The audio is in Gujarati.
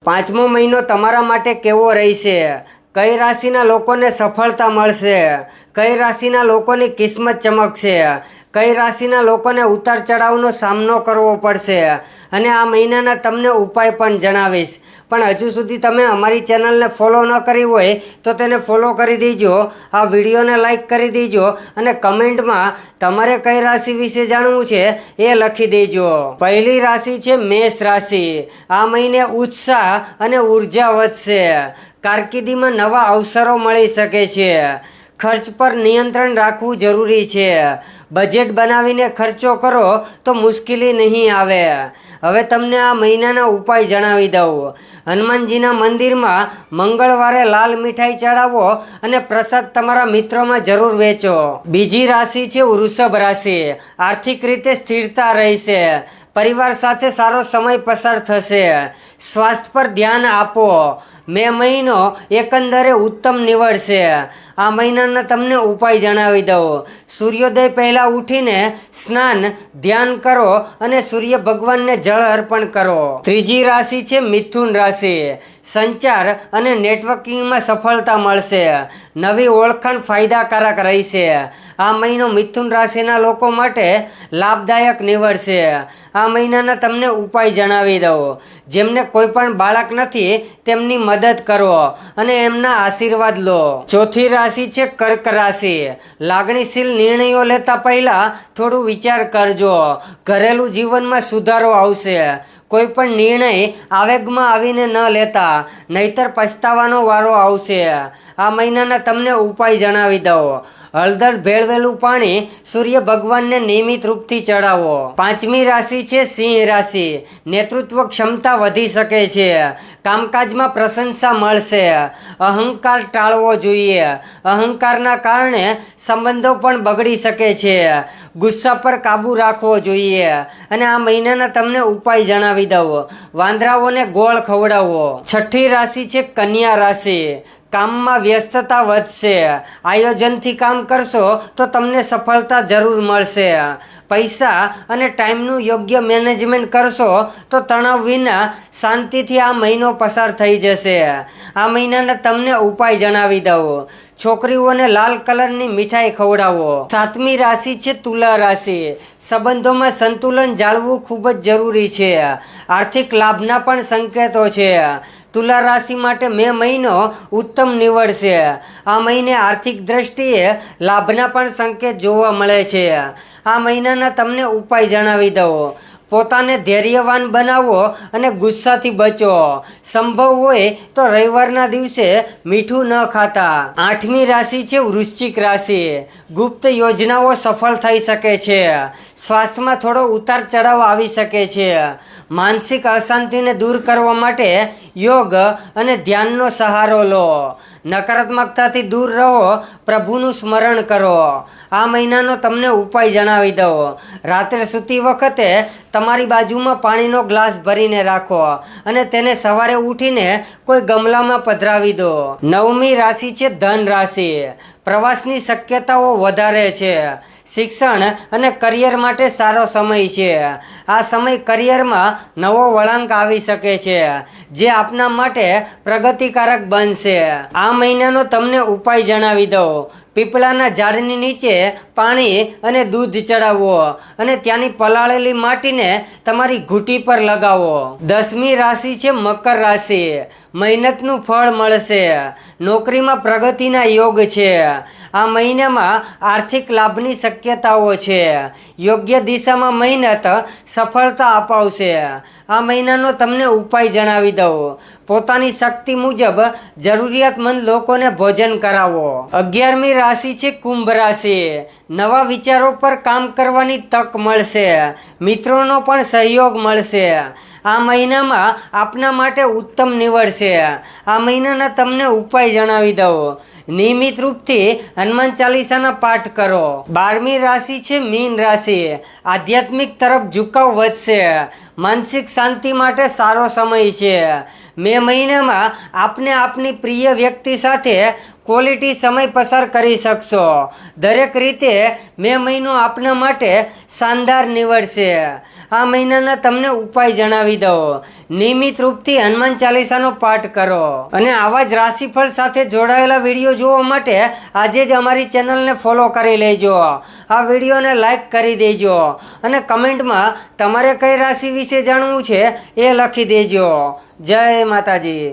પાંચમો મહિનો તમારા માટે કેવો રહેશે? કઈ રાશિના લોકોને સફળતા મળશે? કઈ રાશિના લોકોની કિસ્મત ચમકશે? કઈ રાશિના લોકોને ઉતાર ચઢાવનો સામનો કરવો પડશે? અને આ મહિનાના તમને ઉપાય પણ જણાવીશ. પણ હજુ સુધી તમે અમારી ચેનલને ફોલો ન કરી હોય તો તેને ફોલો કરી દેજો, આ વિડીયોને લાઈક કરી દેજો અને કમેન્ટમાં તમારે કઈ રાશિ વિશે જાણવું છે એ લખી દેજો. પહેલી રાશિ છે મેષ રાશિ. આ મહિને ઉત્સાહ અને ઉર્જા વધશે. કારકિર્દીમાં નવા અવસરો મળી શકે છે. ખર્ચ પર નિયંત્રણ રાખવું જરૂરી છે. બજેટ બનાવીને ખર્ચો કરો તો મુશ્કેલી નહીં આવે. હવે તમને આ મહિનાના ઉપાય જણાવી દઉં. હનુમાનજીના મંદિરમાં મંગળવારે લાલ મીઠાઈ ચડાવો અને પ્રસાદ તમારા મિત્રોમાં જરૂર વેચો. બીજી રાશિ છે વૃષભ રાશિ. આર્થિક રીતે સ્થિરતા રહેશે. પરિવાર સાથે સારો સમય પસાર થશે. સ્વાસ્થ્ય પર ધ્યાન આપો. મે મહિનો એકંદરે ઉત્તમ નીવડશે. આ મહિનાના તમને ઉપાય જણાવી દઉં. સૂર્યોદય પહેલાં ઉઠીને સ્નાન ધ્યાન કરો અને સૂર્ય ભગવાનને જળ અર્પણ કરો. ત્રીજી રાશિ છે મિથુન રાશિ. સંચાર અને નેટવર્કિંગમાં સફળતા મળશે. નવી ઓળખાણ ફાયદાકારક રહેશે. આ મહિનો મિથુન રાશિના લોકો માટે લાભદાયક નીવડશે. આ મહિનાના તમને ઉપાય જણાવી દઉં. જેમને કોઈ પણ બાળક નથી તેમની મદદ કરો અને એમના આશીર્વાદ લો. ચોથી રાશિ છે કર્ક રાશિ. લાગણીશીલ નિર્ણયો લેતા પહેલાં થોડું વિચાર કરજો. ઘરેલું જીવનમાં સુધારો આવશે. કોઈ પણ નિર્ણય આવેગમાં આવીને ન લેતા, નહીતર પછતાવાનો વારો આવશે. આ મહિનાના તમને ઉપાય જણાવી દઉં. હળદર ભેળવેલું પાણી સૂર્ય ભગવાનને નિયમિત રૂપથી ચડાવો. પાંચમી રાશિ છે સિંહ રાશિ. નેતૃત્વ ક્ષમતા વધી શકે છે. કામકાજમાં પ્રશંસા મળશે. અહંકાર ટાળવો જોઈએ. અહંકારના કારણે સંબંધો પણ બગડી શકે છે. ગુસ્સા પર કાબૂ રાખવો જોઈએ. અને આ મહિનાના તમને ઉપાય જણાવી દઉં. વાંદરાઓને ગોળ ખવડાવો. છઠ્ઠી રાશિ છે કન્યા રાશિ. કામમાં વ્યસ્તતા વધશે. આયોજનથી કામ કરશો તો તમને સફળતા જરૂર મળશે. પૈસા અને ટાઈમનું યોગ્ય મેનેજમેન્ટ કરશો તો તણાવ વિના શાંતિથી આ મહિનો પસાર થઈ જશે. આ મહિનાના તમને ઉપાય જણાવી દઉં. છોકરીઓને લાલ કલરની મીઠાઈ ખવડાવો. સાતમી રાશિ છે તુલા રાશિ. સંબંધોમાં સંતુલન જાળવવું ખૂબ જ જરૂરી છે. આર્થિક લાભના પણ સંકેતો છે. તુલા રાશિ માટે મે મહિનો ઉત્તમ નીવડશે. આ મહિને આર્થિક દ્રષ્ટિએ લાભના પણ સંકેત જોવા મળે છે. આ મહિનાના તમને ઉપાય જણાવી દઉં. પોતાને ધૈર્યવાન બનાવો અને ગુસ્સાથી બચો. સંભવ હોય તો રવિવારના દિવસે મીઠું ન ખાતા. આઠમી રાશિ છે વૃશ્ચિક રાશિ. ગુપ્ત યોજનાઓ સફળ થઈ શકે છે. સ્વાસ્થ્યમાં થોડો ઉતાર ચઢાવ આવી શકે છે. માનસિક અશાંતિને દૂર કરવા માટે યોગ અને ધ્યાનનો સહારો લો. નકારાત્મકતાથી દૂર રહો. પ્રભુનું સ્મરણ કરો. આ મહિનાનો તમને ઉપાય જણાવી દઉં. રાત્રે સૂતી વખતે તમારી બાજુમાં પાણીનો ગ્લાસ ભરીને રાખો અને તેને સવારે ઉઠીને કોઈ ગમલામાં પધરાવી દો. નવમી રાશિ છે ધન રાશિ. પ્રવાસની શક્યતાઓ વધારે છે. શિક્ષણ અને કરિયર માટે સારો સમય છે. આ સમય કરિયરમાં નવો વળાંક આવી શકે છે જે આપના માટે પ્રગતિકારક બનશે. આ મહિનાનો તમને ઉપાય જણાવી દઉં. પીપળાના ઝાડની નીચે પાણી અને દૂધ ચડાવો અને ત્યાંની પલાળેલી માટીને તમારી ઘૂંટી પર લગાવો. દસમી રાશિ છે મકર રાશિ. મહેનતનું ફળ મળશે. નોકરીમાં પ્રગતિના યોગ છે. આ મહિનામાં આર્થિક લાભની શક્યતાઓ છે. યોગ્ય દિશામાં મહેનત સફળતા અપાવશે. આ મહિનાનો તમને ઉપાય જણાવી દઉં. પોતાની શક્તિ મુજબ જરૂરિયાતમંદ લોકોને ભોજન કરાવો. 11મી રાશિ છે કુંભ રાશિ. નવા વિચારો પર કામ કરવાની તક મળશે. મિત્રોનો પણ સહયોગ મળશે. આ મહિનામાં આપના માટે ઉત્તમ નીવડશે. આ મહિનાના તમને ઉપાય જણાવી દઉં. નિયમિત રૂપથી હનુમાન ચાલીસાના પાઠ કરો. 12મી રાશિ છે મીન રાશિ. આધ્યાત્મિક તરફ ઝુકાવ વધશે. માનસિક શાંતિ માટે સારો સમય છે. મે મહિનામાં આપને આપની પ્રિય વ્યક્તિ સાથે ક્વોલિટી સમય પસાર કરી શકશો. દરેક રીતે મે મહિનો આપના માટે શાનદાર નીવડશે. આ મહિનાના તમને ઉપાય જણાવી દઉં. નિયમિત રૂપથી હનુમાન ચાલીસાનો પાઠ કરો અને આવા જ રાશિફળ સાથે જોડાયેલા વિડીયો જોવા માટે આજે જ અમારી ચેનલને ફોલો કરી લેજો. આ વિડીયોને લાઈક કરી દેજો અને કમેન્ટમાં તમારે કઈ રાશિ વિશે જાણવું છે એ લખી દેજો. જય માતાજી.